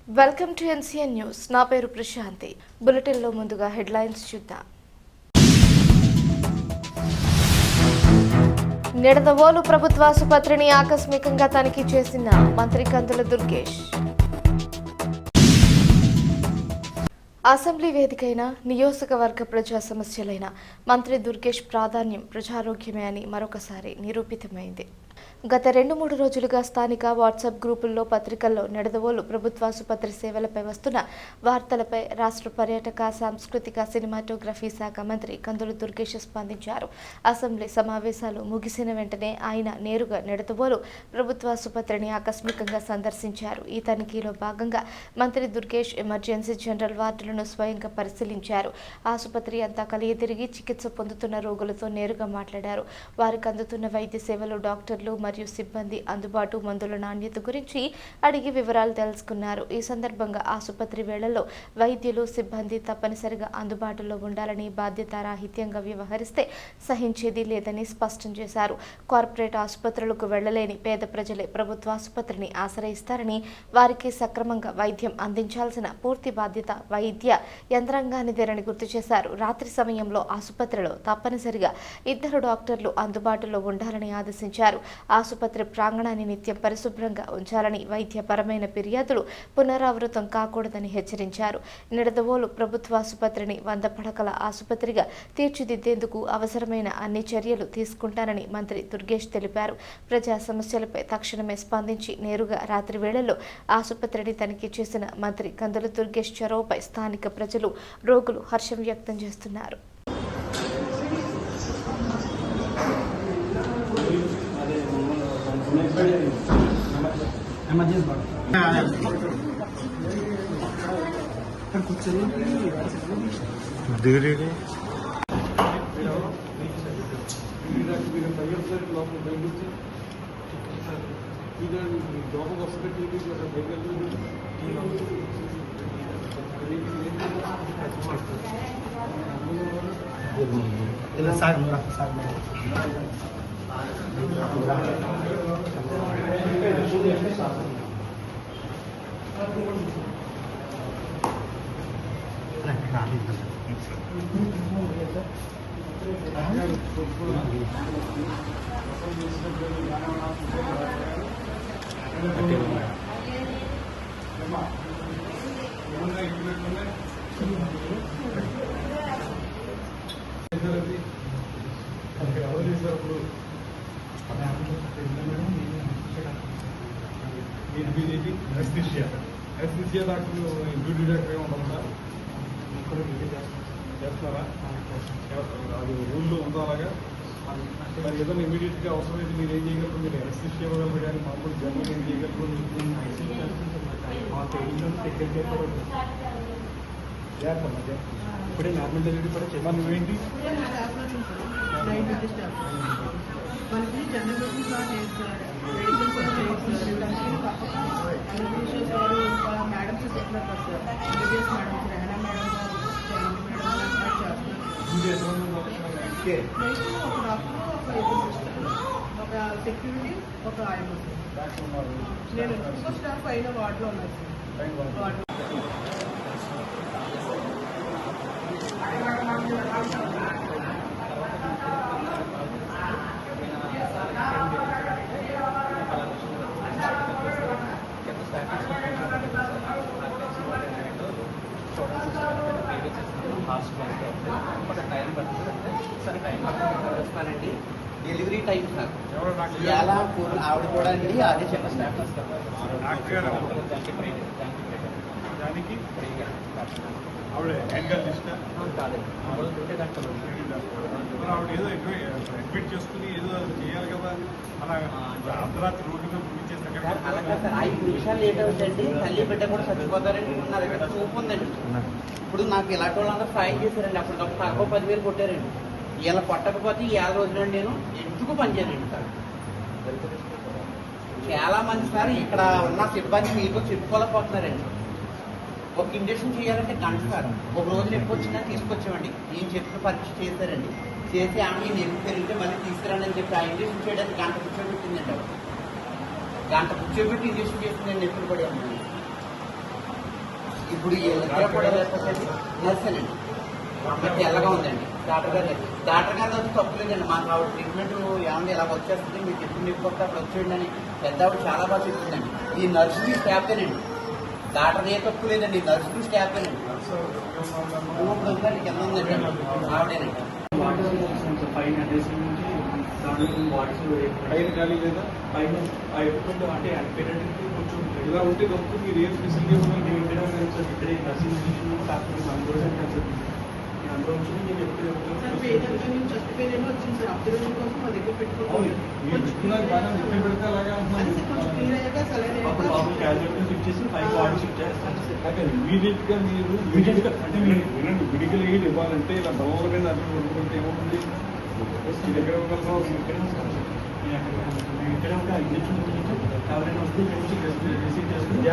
Welcome to NCN news. నా పేరు ప్రశాంతి. బులెటిన్లో ముందుగా హెడ్లైన్స్ చూద్దాం. నిడదవోలు ప్రభుత్వ ఆసుపత్రిని ఆకస్మికంగా తనిఖీ చేసిన మంత్రి కందుల దుర్గేష్. అసెంబ్లీ వేదికైన నియోజకవర్గ ప్రజా సమస్యలైన మంత్రి దుర్గేష్ ప్రాధాన్యం ప్రజారోగ్యమే అని మరొకసారి నిరూపితమైంది. గత 2-3 రోజులుగా స్థానిక వాట్సాప్ గ్రూపుల్లో, పత్రికల్లో నిడదవోలు ప్రభుత్వాసుపత్రి సేవలపై వస్తున్న వార్తలపై రాష్ట్ర పర్యాటక, సాంస్కృతిక, సినిమాటోగ్రఫీ శాఖ మంత్రి కందుల దుర్గేష్ స్పందించారు. అసెంబ్లీ సమావేశాలు ముగిసిన వెంటనే ఆయన నేరుగా నిడదవోలు ప్రభుత్వాసుపత్రిని ఆకస్మికంగా సందర్శించారు. ఈ తనిఖీలో భాగంగా మంత్రి దుర్గేష్ ఎమర్జెన్సీ జనరల్ వార్డులను స్వయంగా పరిశీలించారు. ఆసుపత్రి అంతా కలియతిరిగి చికిత్స పొందుతున్న రోగులతో నేరుగా మాట్లాడారు. వారికి అందుతున్న వైద్య సేవలు, డాక్టర్లు మరియు సిబ్బంది అందుబాటు, మందుల నాణ్యత గురించి అడిగి వివరాలు తెలుసుకున్నారు. ఈ సందర్భంగా ఆసుపత్రి వేళల్లో వైద్యులు, సిబ్బంది తప్పనిసరిగా అందుబాటులో ఉండాలని, బాధ్యతారాహిత్యంగా వ్యవహరిస్తే సహించేది లేదని స్పష్టం చేశారు. కార్పొరేట్ ఆసుపత్రులకు వెళ్లలేని పేద ప్రజలే ప్రభుత్వ ఆసుపత్రిని ఆశ్రయిస్తారని, వారికి సక్రమంగా వైద్యం అందించాల్సిన పూర్తి బాధ్యత వైద్య యంత్రాంగానిదేనని గుర్తు చేశారు. రాత్రి సమయంలో ఆసుపత్రిలో తప్పనిసరిగా 2 డాక్టర్లు అందుబాటులో ఉండాలని ఆదేశించారు. ఆసుపత్రి ప్రాంగణాన్ని నిత్యం పరిశుభ్రంగా ఉంచాలని, వైద్యపరమైన ఫిర్యాదులు పునరావృతం కాకూడదని హెచ్చరించారు. నిడదవోలు ప్రభుత్వాసుపత్రిని 100 పడకల ఆసుపత్రిగా తీర్చిదిద్దేందుకు అవసరమైన అన్ని చర్యలు తీసుకుంటానని మంత్రి దుర్గేష్ తెలిపారు. ప్రజా సమస్యలపై తక్షణమే స్పందించి నేరుగా రాత్రి వేళల్లో ఆసుపత్రిని తనిఖీ చేసిన మంత్రి కందుల దుర్గేష్ చొరవపై స్థానిక ప్రజలు, రోగులు హర్షం వ్యక్తం చేస్తున్నారు. ఎస్సీసీఏ డాక్టర్లు డ్యూటీ డాక్టర్ ఏమంటారా చేస్తున్నారా? అది రూల్లో ఉందా? అలాగా మరి ఏదైనా ఇమీడియట్గా అవసరమైతే మీరు ఏం చేయగలరు? మీరు ఎస్సీసీఏ ఇవ్వగలరు, కానీ మామూలు జనరల్ ఏం చేయగలరు? ఇప్పుడే నార్మల్ డెలివరీ కూడా చెప్పాను. నువ్వేంటి మనకి జనరల్ మేడమ్స్ చెప్పినట్టు sir, MBBS madams, Rehana madam, ఒక డాక్టర్, ఒక సెక్యూరిటీ, ఒక ఆయన. నేను సూపర్ స్టాఫ్ అయిన వార్డులో ఉన్నాను సార్. వస్తానండి. డెలివరీ టైం సార్ ఎలా ఆవిడ కూడా అండి, అదే చిన్న స్టాఫ్ వస్తారు. దానికి ఆవిడ హ్యాండ్ ఆవిడ ఏదో అడ్మిట్ చేసుకుని ఏదో చేయాలి కదా, అలా అర్ధరాత్రి రోడ్డు మీద అలాగే సార్ 5 నిమిషాలు లేట్ అవుతుందండి. తల్లి బిడ్డ కూడా చచ్చిపోతారండి. నా దగ్గర చూపు ఉందండి. ఇప్పుడు నాకు ఇలాంటి వాళ్ళందరూ సాయం చేశారండి. అప్పటికప్పుడు తక్కువ 10,000 కొట్టారండి. ఇలా కొట్టకపోతే ఈ 7 రోజులు నేను ఎందుకు పనిచేయండి సార్. చాలా మంది సార్ ఇక్కడ ఉన్న సిబ్బంది మీకు చెప్పుకోలేకపోతున్నారండి. ఒక ఇంజక్షన్ చేయాలంటే గంట సార్. ఒక రోజు ఎక్కువ వచ్చినా తీసుకొచ్చామండి. నేను చెప్పిన పరీక్ష చేశారండి. చేసి ఆమె నెప్పు పెరిగితే మళ్ళీ తీసుకురండి అని చెప్పి ఆ ఇంజక్షన్ చేయడానికి గంట కూర్చోబెట్టిందండి. గంట కూర్చోబెట్టి ఇంజక్షన్ చేసిందండి. నెప్పులు పడి అమ్మాయి ఇప్పుడు ఈ ఇద్దరు కూడా నర్సేనండి. అమ్మాయి తెల్లగా ఉందండి. డాక్టర్ గారు వచ్చి తప్పులేదండి. మాకు ఆవిడ ట్రీట్మెంట్ ఏమన్నా ఇలా వచ్చేస్తుంది, మీకు ఎప్పుడు నిప్పుకొస్తే అప్పుడు వచ్చేయండి అని పెద్ద ఆవిడ చాలా బాగా చెప్తుందండి. ఈ నర్సుకి స్టాఫేనండి. డాక్టర్ ఏ తప్పు లేదండి, ఈ నర్సుకి స్టాఫేనండి. ఇప్పుడు ఉందండి, కింద ఉందండి ఆవిడేనండి. పైన నుంచి దాంట్లో వాట్స్ పైన ఖాళీ లేదా పైన ఆ ఎక్విప్మెంట్ అంటే అన్పేటెంట్కి కొంచెం ఇలా ఉంటే తప్పు మీరు ఏం ఫెసిలిటీ ఇక్కడే నర్సింగ్ ఇన్స్టిట్యూషన్ కాకుండా అందులో అందులో నుంచి నేను సార్ పేదరికం నుంచి చెస్ట్ పెయిన్ ఏమో వచ్చింది సార్. అబ్జర్వేషన్ కోసం మా దగ్గర పెట్టుకోవాలి. పెడితే అలాగే అది సార్ కొంచెం క్లియర్ అయ్యాక సరైన అప్పుడు మామూలు క్యాజువల్గా షిఫ్ట్ చేసి 5 వార్డు షిఫ్ట్ చేస్తాను. ఇమీడియట్ గా మీరు Immediate గా అంటే మీరు- వినండి, మెడికల్ ఎయిడ్ ఇవ్వాలంటే ఇలా డౌన్ల మీద అడ్డు కొనుక్కుంటే ఏముంటుంది మీ దగ్గర ఇవ్వగలరా? ఇక్కడే ఉంటాను. నేను ఇక్కడే ఉంటా ఇంజక్షన్ ఎవరైనా వస్తే